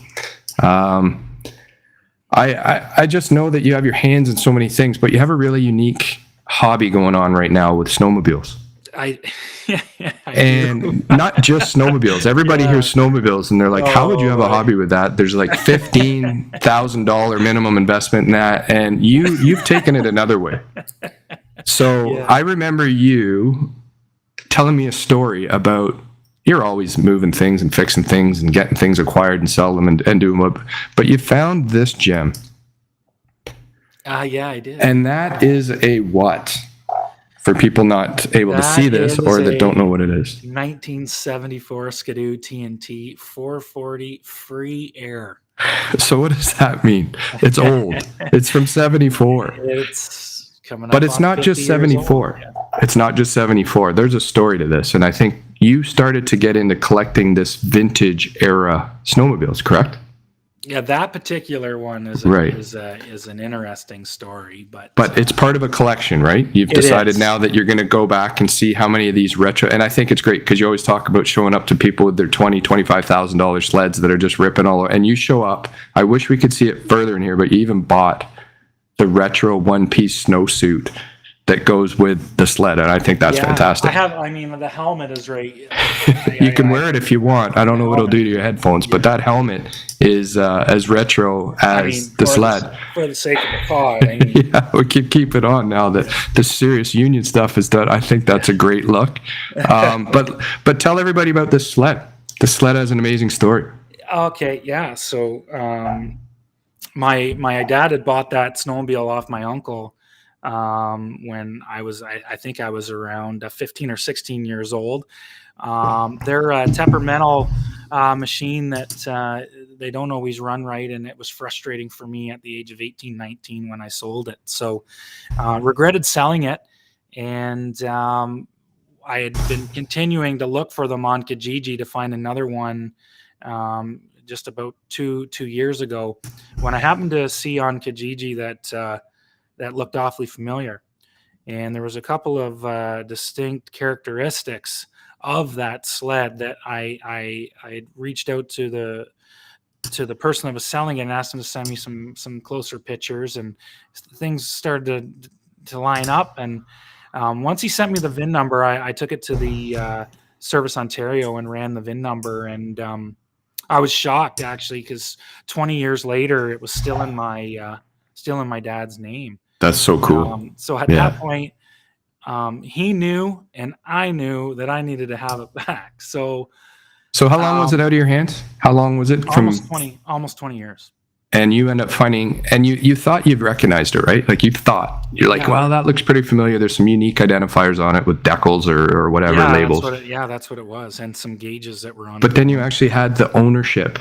I just know that you have your hands in so many things, but you have a really unique hobby going on right now with snowmobiles. I And do. not just snowmobiles. Everybody Yeah. hears snowmobiles and they're like, how would you have a Oh, hobby with that? There's like $15,000 minimum investment in that. And you've taken it another way. So Yeah. I remember you telling me a story about you're always moving things and fixing things and getting things acquired and sell them and do them. But you found this gem. Yeah, I did. And that is a what? For people not able to see this That or is that don't a know what it is. 1974 Skidoo TNT 440 free air. So what does that mean? It's old. It's from 74. It's coming up. But it's on not 50 just years 74. old. Yeah. It's not just 74. There's a story to this. And I think you started to get into collecting this vintage era snowmobiles, correct? Yeah, that particular one is Right. is an interesting story, but But it's part of a collection, right? You've It decided is. now that you're going to go back and see how many of these retro, and I think it's great because you always talk about showing up to people with their $20,000-$25,000 sleds that are just ripping all over, and you show up. I wish we could see it further in here, but you even bought the retro one-piece snowsuit that goes with the sled, and I think that's yeah, fantastic. I mean, the helmet is right. You can wear it if you want. I don't know what it'll do to your headphones, but that helmet is as retro as the sled. For the sake of the pod, I mean, Yeah, we keep it on now that the serious union stuff is done. I think that's a great look. But tell everybody about this sled. The sled has an amazing story. okay, yeah. So my dad had bought that snowmobile off my uncle when I think I was around 15 or 16 years old. They're a temperamental machine that they don't always run right, and it was frustrating for me at the age of 18, 19 when I sold it. So regretted selling it, and I had been continuing to look for them on Kijiji to find another one just about two years ago, when I happened to see on Kijiji that looked awfully familiar. And there was a couple of distinct characteristics of that sled that I had reached out to the person that was selling it and asked him to send me some closer pictures, and things started to line up. And once he sent me the VIN number, I took it to the Service Ontario and ran the VIN number, and I was shocked actually, because 20 years later it was still in my dad's name. That's so cool. So at that point, he knew and I knew that I needed to have it back. So how long was it out of your hands? How long was it from? Almost 20 years. And you end up finding, and you thought you've recognized it, right? Like you're like, well, that looks pretty familiar. There's some unique identifiers on it with decals or whatever labels. That's what it was, and some gauges that were on. But then you actually had the ownership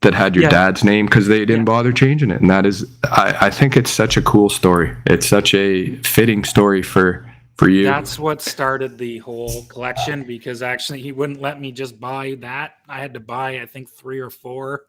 that had your dad's name, because they didn't bother changing it. And that is, I think it's such a cool story. It's such a fitting story for you. That's what started the whole collection, because actually he wouldn't let me just buy that. I had to buy, I think, 3 or 4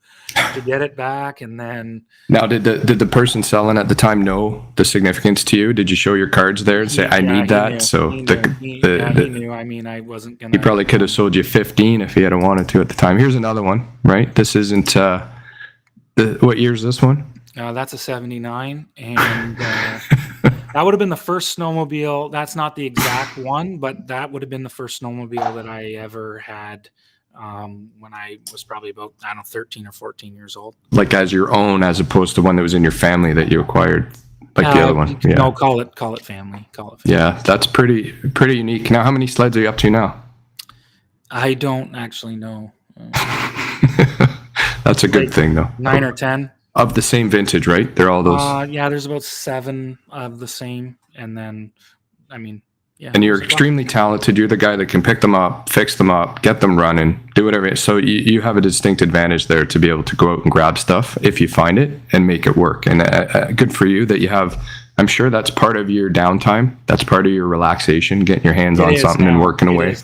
to get it back. And then now, did the person selling at the time know the significance to you? Did you show your cards there and say, I need that? Knew. So he knew. I mean, I wasn't gonna. He probably could have sold you 15 if he had wanted to at the time. Here's another one, right? This isn't what year is this one? That's a 79, and that would have been the first snowmobile. That's not the exact one, but that would have been the first snowmobile that I ever had when I was probably about, 13 or 14 years old. Like as your own, as opposed to one that was in your family that you acquired, like the other one. Yeah. No, call it family. Call it family. Yeah, that's pretty unique. Now, how many sleds are you up to now? I don't actually know. That's a good thing, though. 9 or 10. Of the same vintage, right? They're all those. There's about 7 of the same, and then, I mean, yeah. And you're extremely talented. You're the guy that can pick them up, fix them up, get them running, do whatever. So you have a distinct advantage there to be able to go out and grab stuff if you find it and make it work. And good for you that you have. I'm sure that's part of your downtime. That's part of your relaxation, getting your hands on something and working away.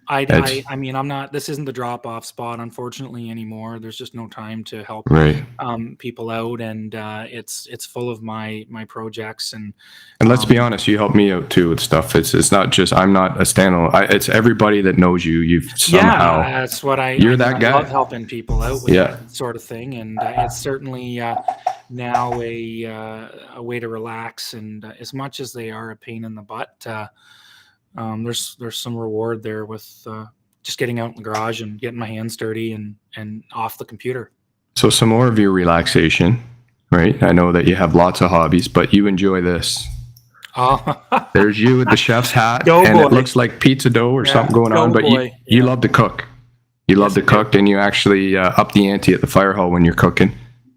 I mean, I'm not. This isn't the drop-off spot, unfortunately, anymore. There's just no time to help Right. people out, and it's full of my projects. And let's be honest, you help me out too with stuff. It's not just I'm not a standalone. It's everybody that knows you. You've somehow. Yeah, that's what You're that guy. I love helping people out with that sort of thing, and it's certainly now a way to relax. And as much as they are a pain in the butt. There's some reward there with just getting out in the garage and getting my hands dirty and off the computer. So some more of your relaxation, right? I know that you have lots of hobbies, but you enjoy this. Oh, there's you with the chef's hat, and it looks like pizza dough or something going on. But you love to cook. You love to cook, and you actually up the ante at the fire hall when you're cooking.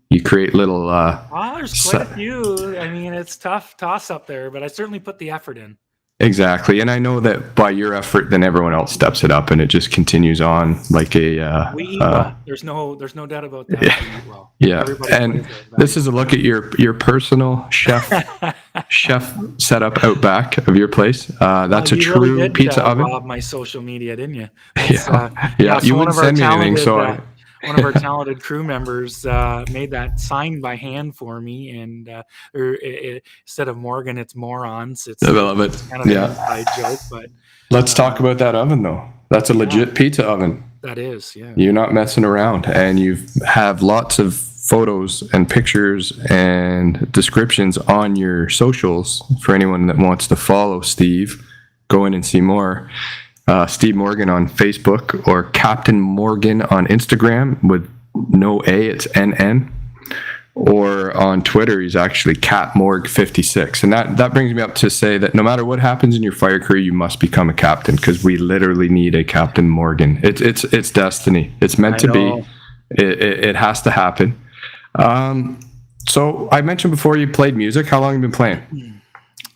You create little. There's quite a few. I mean, it's tough toss up there, but I certainly put the effort in. Exactly, and I know that by your effort, then everyone else steps it up, and it just continues on like a. We eat well. There's no doubt about that. Yeah, we eat well. Yeah. And this is a look at your personal chef setup out back of your place. That's a true really did, pizza oven. Rob my social media, didn't you? Yeah. So you wouldn't send me anything, so. One of our talented crew members made that sign by hand for me, and instead of Morgan, it's morons. I love it. Kind of an inside joke, but let's talk about that oven, though. That's a legit pizza oven. That is, yeah. You're not messing around, and you have lots of photos and pictures and descriptions on your socials for anyone that wants to follow Steve. Go in and see more. Steve Morgan on Facebook, or Captain Morgan on Instagram with no A, it's NN. Or on Twitter, he's actually CapMorg56. And that brings me up to say that no matter what happens in your fire career, you must become a captain, because we literally need a Captain Morgan. It's destiny. It's meant to be. It has to happen. So I mentioned before you played music. How long have you been playing?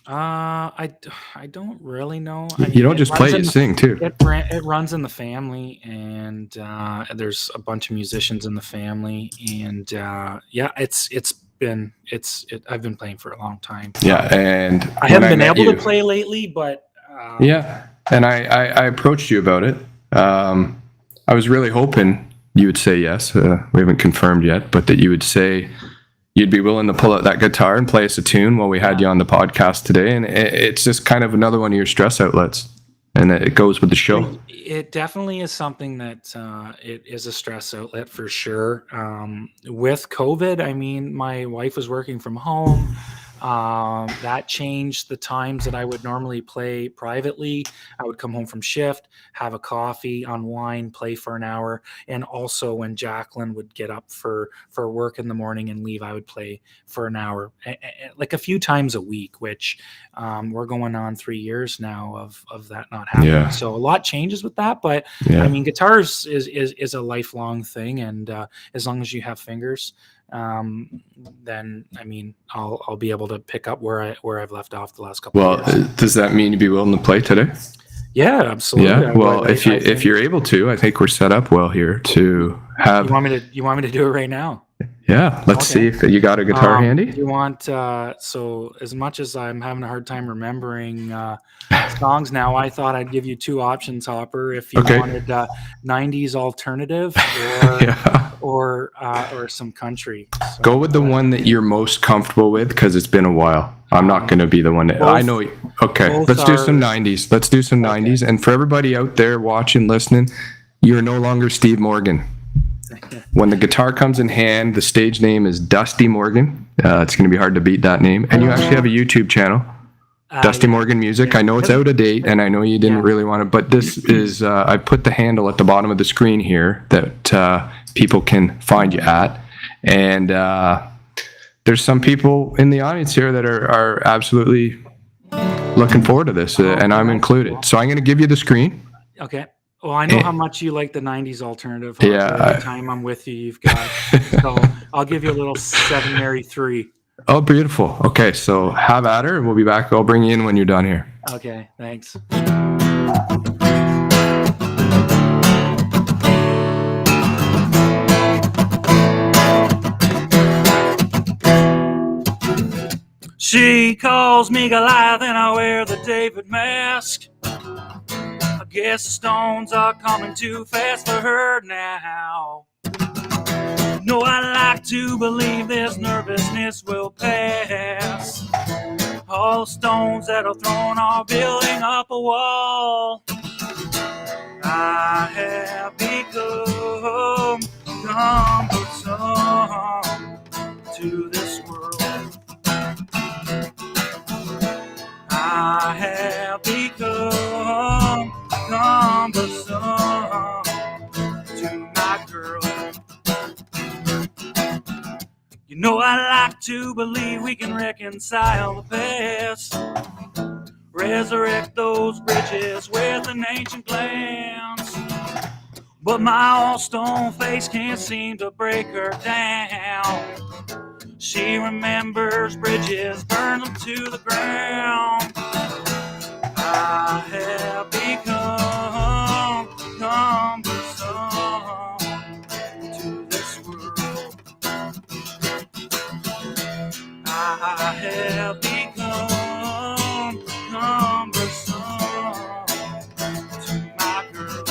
I don't really know. You don't just play, you sing too. It runs in the family, and there's a bunch of musicians in the family, and I've been playing for a long time. Yeah, and I haven't been able to play lately, but and I approached you about it. I was really hoping you would say yes. We haven't confirmed yet, but that you would say you'd be willing to pull out that guitar and play us a tune while we had you on the podcast today. And it's just kind of another one of your stress outlets, and it goes with the show. It definitely is something that it is a stress outlet for sure. With COVID, I mean, my wife was working from home. That changed the times that I would normally play privately. I would come home from shift, have a coffee, unwind, play for an hour. And also when Jacqueline would get up for work in the morning and leave, I would play for an hour, like a few times a week, which we're going on 3 years now of that not happening. Yeah. So a lot changes with that, but I mean, guitars is a lifelong thing. And as long as you have fingers, then I mean, I'll be able to pick up where I've left off the last couple of years. Does that mean you'd be willing to play today? Yeah, absolutely. Yeah. Well, if you're able to, I think we're set up well here to have. You want me to do it right now? Yeah. Let's see if you got a guitar handy. You want so as much as I'm having a hard time remembering songs now, I thought I'd give you two options, Hopper. If you wanted 90s alternative or some country. So, go with the one that you're most comfortable with, because it's been a while. I'm not going to be the one that I know. Okay, let's do some 90s. Let's do some 90s. And for everybody out there watching, listening, you're no longer Steve Morgan. When the guitar comes in hand, the stage name is Dusty Morgan. It's going to be hard to beat that name. And you actually have a YouTube channel, Dusty Morgan Music. I know it's out of date, and I know you didn't really want to, but this is, I put the handle at the bottom of the screen here that people can find you at. And there's some people in the audience here that are absolutely looking forward to this, and I'm included. So I'm going to give you the screen. Okay. Well, I know how much you like the 90s alternative. Every time I'm with you, you've got. So I'll give you a little 7 Mary 3. Oh, beautiful. Okay, so have at her. We'll be back. I'll bring you in when you're done here. Okay, thanks. She calls me Goliath and I wear the David mask. I Guess the stones are coming too fast for her now. No, I like to believe this nervousness will pass. All the stones that are thrown are building up a wall. I have become cumbersome to this world. I have become cumbersome to my girl. You know, I like to believe we can reconcile the past, resurrect those bridges with an ancient glance. But my all-stone face can't seem to break her down. She remembers bridges, burn them to the ground. I have become cumbersome to this world. I have become cumbersome to my girl.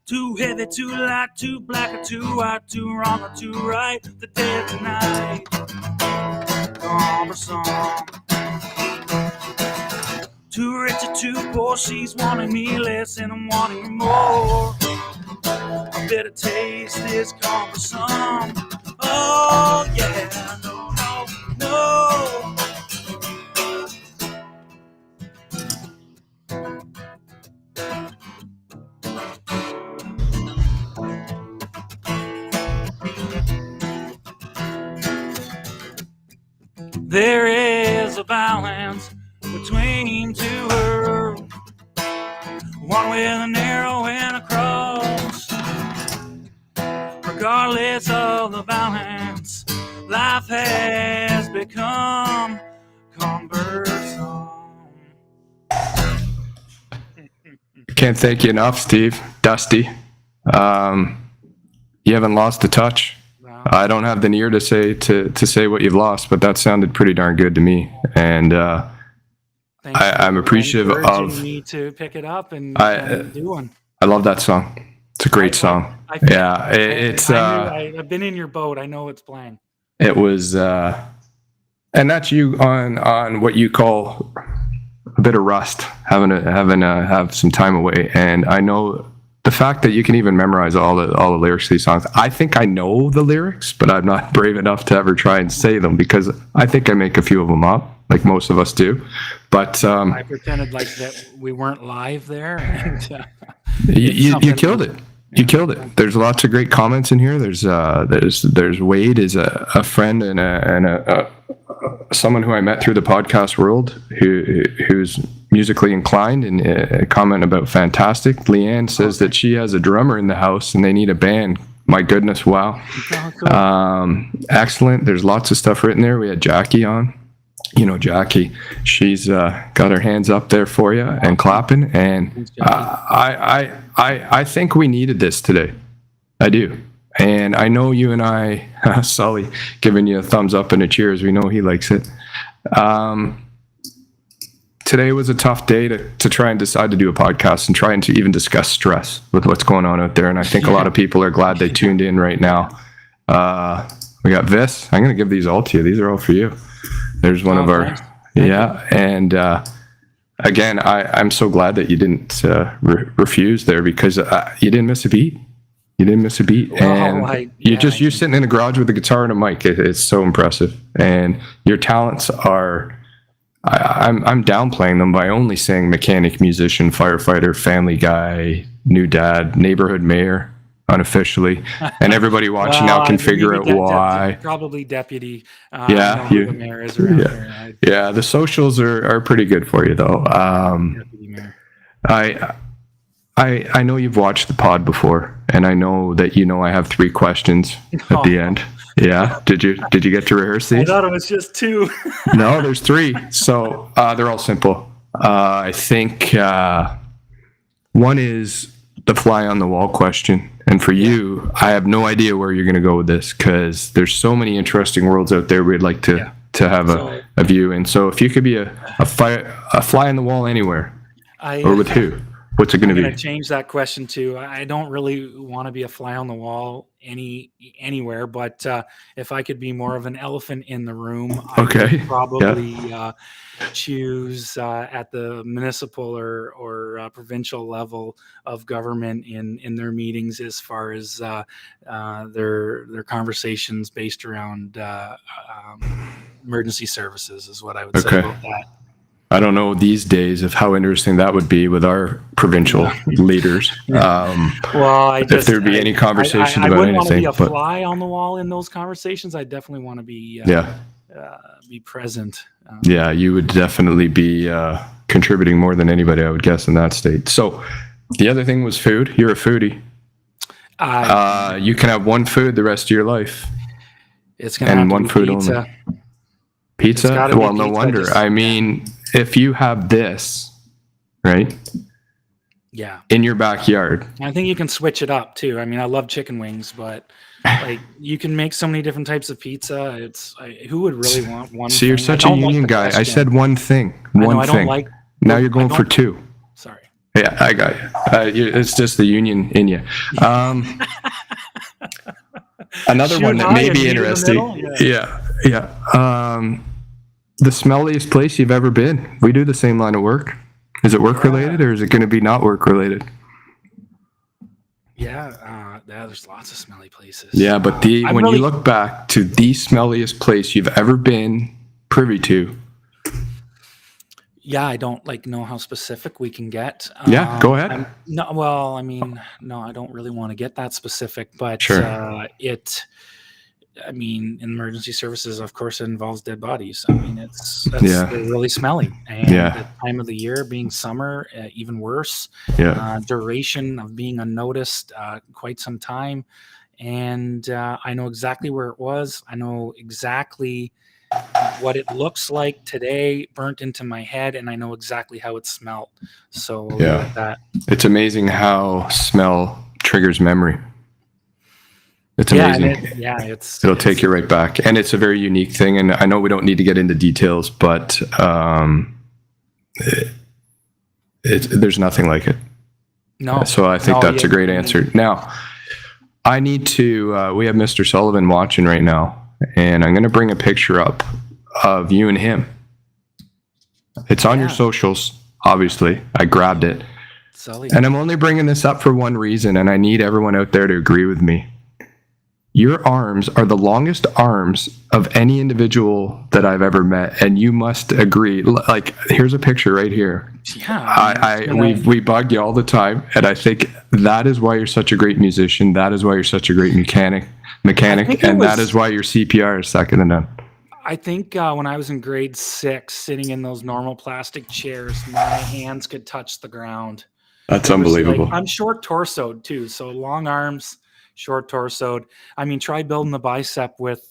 Too heavy, too light, too black or too white, too wrong or too right, the day or the night. Cumbersome. Too rich or too poor, she's wanting me less and I'm wanting her more. A bitter taste is cumbersome. Oh yeah, no, no, no. There is a balance between two worlds, one with an arrow and a cross. Regardless of the balance, life has become cumbersome. Can't thank you enough, Steve. Dusty. You haven't lost a touch. I don't have the ear to say what you've lost, but that sounded pretty darn good to me. And I'm appreciative of me to pick it up and do one. I love that song. It's a great song. I've been in your boat. I know it's playing. It was, and that's you on what you call a bit of rust, having to have some time away. And I know the fact that you can even memorize all the lyrics to these songs. I think I know the lyrics, but I'm not brave enough to ever try and say them because I think I make a few of them up, like most of us do. But I pretended like that we weren't live there. And, you killed it. You killed it. There's lots of great comments in here. There's Wade is a friend and a someone who I met through the podcast world who's musically inclined and a comment about fantastic. Leanne says that she has a drummer in the house and they need a band. My goodness, wow. Excellent. There's lots of stuff written there. We had Jackie on. You know, Jackie, she's got her hands up there for you and clapping. And I think we needed this today. I do. And I know you and I, Sully, giving you a thumbs up and a cheers. We know he likes it. Today was a tough day to try and decide to do a podcast and try and to even discuss stress with what's going on out there. And I think a lot of people are glad they tuned in right now. We got Vis. I'm going to give these all to you. These are all for you. There's one of our, yeah. And again, I'm so glad that you didn't refuse there because you didn't miss a beat. You didn't miss a beat. And you're sitting in the garage with a guitar and a mic. It's so impressive. And your talents are, I'm downplaying them by only saying mechanic, musician, firefighter, family guy, new dad, neighborhood mayor, unofficially. And everybody watching now can figure out why. Probably deputy. Yeah. The mayor is around there. Yeah. The socials are pretty good for you though. Deputy mayor. I know you've watched the pod before, and I know that I have 3 questions at the end. Yeah. Did you get to rehearse these? I thought it was just 2. No, there's 3. So they're all simple. I think one is the fly on the wall question. And for you, I have no idea where you're going to go with this because there's so many interesting worlds out there we'd like to have a view in. So if you could be a fly on the wall anywhere, or with who? What's it going I'm to going be? to change that question to I don't really want to be a fly on the wall anywhere, but if I could be more of an elephant in the room, I Okay. would probably choose at the municipal or provincial level of government in their meetings, as far as their conversations based around emergency services is what I would say Okay. about that. I don't know these days of how interesting that would be with our provincial leaders. Well, If there'd be any conversation I about wouldn't want to be anything, a but fly on the wall in those conversations. I definitely want to be present. Yeah, you would definitely be contributing more than anybody, I would guess, in that state. So the other thing was food. You're a foodie. You can have one food the rest of your life. It's gonna have to be pizza. Only. Pizza? Well, no wonder. Just, I mean, if you have this, right? Yeah. In your backyard. I think you can switch it up too. I mean, I love chicken wings, but like you can make so many different types of pizza. Who would really want one? So you're such a union guy. I said one thing. One thing. Now you're going for two. Sorry. Yeah, I got you. It's just the union in you. Another one that may be interesting. Yeah. The smelliest place you've ever been. We do the same line of work. Is it work related, or is it going to be not work related? Yeah, there's lots of smelly places. Yeah, but when you look back to the smelliest place you've ever been privy to. Yeah, I don't know how specific we can get. Yeah, go ahead. No, I don't really want to get that specific, but sure. In emergency services, of course, it involves dead bodies. I mean, they're really smelly, and the time of the year being summer, even worse. Yeah. Duration of being unnoticed, quite some time, and I know exactly where it was. I know exactly what it looks like today, burnt into my head, and I know exactly how it smelled. So that. It's amazing how smell triggers memory. It's amazing. It'll take you right back, and it's a very unique thing. And I know we don't need to get into details, but there's nothing like it. No. So I think that's a great answer. Now, I need to. We have Mr. Sullivan watching right now. And I'm going to bring a picture up of you and him. It's on your socials, obviously. I grabbed it. Sully. And I'm only bringing this up for one reason, and I need everyone out there to agree with me. Your arms are the longest arms of any individual that I've ever met, and you must agree. Like, here's a picture right here. Yeah. We bug you all the time, and I think that is why you're such a great musician. That is why you're such a great mechanic, and that is why your CPR is second to none. I think when I was in grade 6, sitting in those normal plastic chairs, my hands could touch the ground. That's unbelievable. I'm short torsoed too, so long arms, short torsoed. I mean, try building the bicep with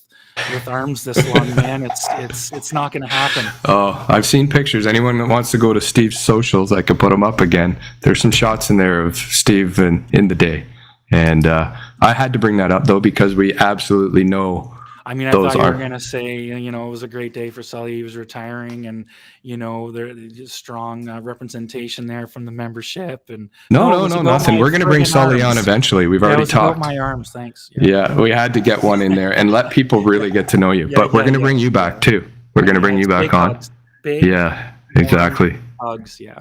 arms this long, man. It's not going to happen. Oh, I've seen pictures. Anyone that wants to go to Steve's socials, I could put them up again. There's some shots in there of Steve in the day. And I had to bring that up, though, because we absolutely know. I mean, I thought you were going to say, it was a great day for Sully. He was retiring, and, there's strong representation there from the membership. And No, nothing. We're going to bring Sully on eventually. We've already talked. About my arms, thanks. Yeah, we had to get one in there and let people really get to know you. But we're going to bring you back, too. We're going to bring you back on. Yeah, exactly. Hugs, yeah.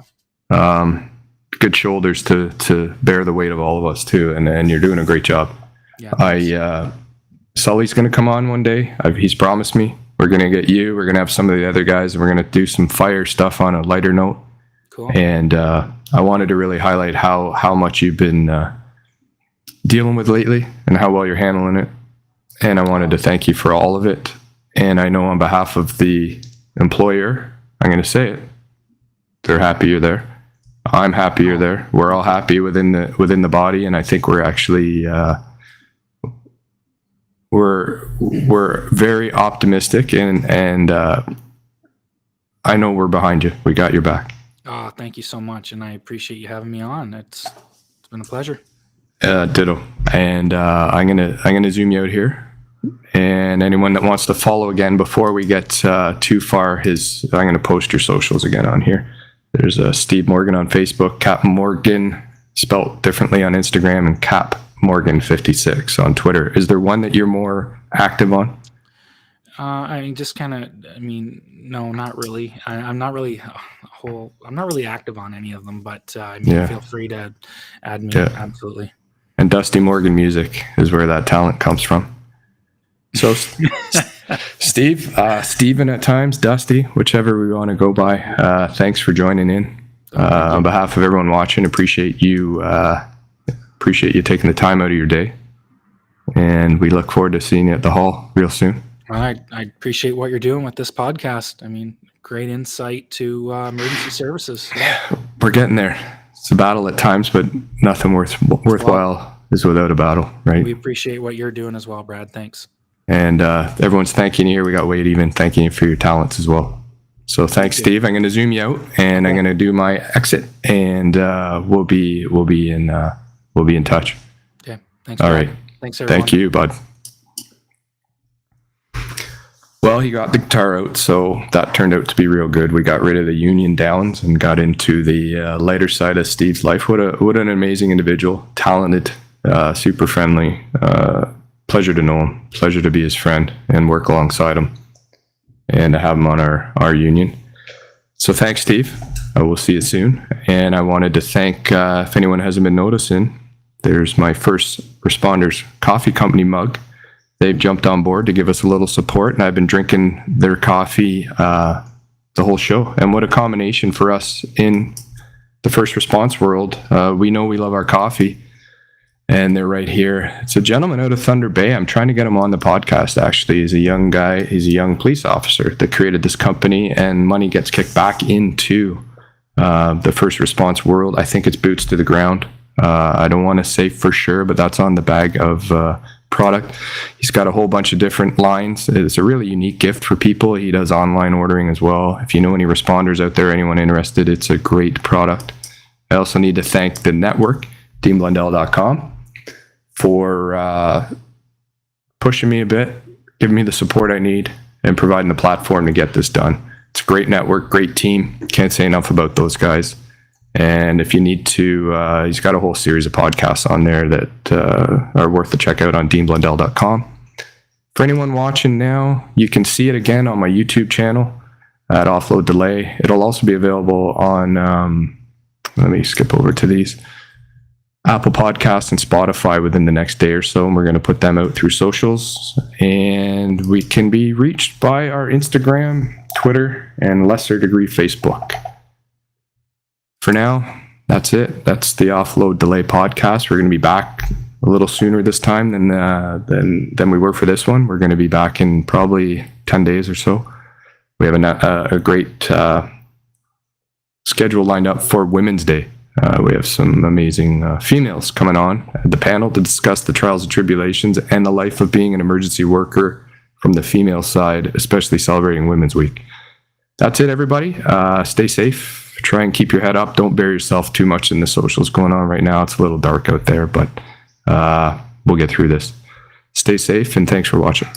Good shoulders to bear the weight of all of us, too. And you're doing a great job. Yeah. Sully's going to come on one day. He's promised me. We're going to get you. We're going to have some of the other guys, and we're going to do some fire stuff on a lighter note. Cool. And I wanted to really highlight how much you've been dealing with lately and how well you're handling it. And I wanted to thank you for all of it. And I know on behalf of the employer, I'm going to say it. They're happy you're there. I'm happy you're there. We're all happy within the body, and I think we're actually we're very optimistic, and I know we're behind you. We got your back. Oh, thank you so much, and I appreciate you having me on. It's been a pleasure. Ditto. And I'm gonna zoom you out here. And anyone that wants to follow again before we get too far, I'm gonna post your socials again on here. There's Steve Morgan on Facebook, Cap Morgan, spelt differently on Instagram, and Cap Morgan 56 on Twitter. Is there one that you're more active on? I mean, just kind of. I mean, no, not really. I'm not really I'm not really active on any of them, but I mean, feel free to add me. Yeah. Absolutely. And Dusty Morgan Music is where that talent comes from. So, Steve, Steven at times, Dusty, whichever we want to go by. Thanks for joining in. On behalf of everyone watching, appreciate you taking the time out of your day, and we look forward to seeing you at the hall real soon. I appreciate what you're doing with this podcast. I mean, great insight to emergency services. Yeah, we're getting there. It's a battle at times, but nothing worthwhile is without a battle, right? We appreciate what you're doing as well, Brad. Thanks. And everyone's thanking you here. We got Wade even thanking you for your talents as well. So thanks, Steve. I'm going to zoom you out, and I'm going to do my exit, and we'll be in touch. Okay. Thanks. All right. Thanks, everyone. Thank you, bud. Well, he got the guitar out, so that turned out to be real good. We got rid of the union downs and got into the lighter side of Steve's life. What an amazing individual, talented, super friendly. Pleasure to know him. Pleasure to be his friend and work alongside him, and to have him on our union. So thanks, Steve. We'll see you soon. And I wanted to thank, if anyone hasn't been noticing, there's my First Responders Coffee Company mug. They've jumped on board to give us a little support, and I've been drinking their coffee the whole show. And what a combination for us in the first response world. We know we love our coffee, and they're right here. It's a gentleman out of Thunder Bay. I'm trying to get him on the podcast, actually. He's a young guy. He's a young police officer that created this company, and money gets kicked back into the first response world. I think it's boots to the ground. I don't want to say for sure, but that's on the bag of product. He's got a whole bunch of different lines. It's a really unique gift for people. He does online ordering as well. If you know any responders out there, anyone interested, it's a great product. I also need to thank the network, deanblundell.com, for pushing me a bit, giving me the support I need, and providing the platform to get this done. It's a great network, great team. Can't say enough about those guys. And if you need to, he's got a whole series of podcasts on there that are worth a check out on deanblundell.com. For anyone watching now, you can see it again on my YouTube channel at Offload Delay. It'll also be available on, let me skip over to these, Apple Podcasts and Spotify within the next day or so. And we're going to put them out through socials. And we can be reached by our Instagram, Twitter, and lesser degree, Facebook. For now, that's it. That's the Offload Delay podcast. We're going to be back a little sooner this time than we were for this one. We're going to be back in probably 10 days or so. We have a great schedule lined up for Women's Day. We have some amazing females coming on at the panel to discuss the trials and tribulations and the life of being an emergency worker from the female side, especially celebrating Women's Week. That's it, everybody. Stay safe. Try and keep your head up. Don't bury yourself too much in the socials going on right now. It's a little dark out there, but we'll get through this. Stay safe, and thanks for watching.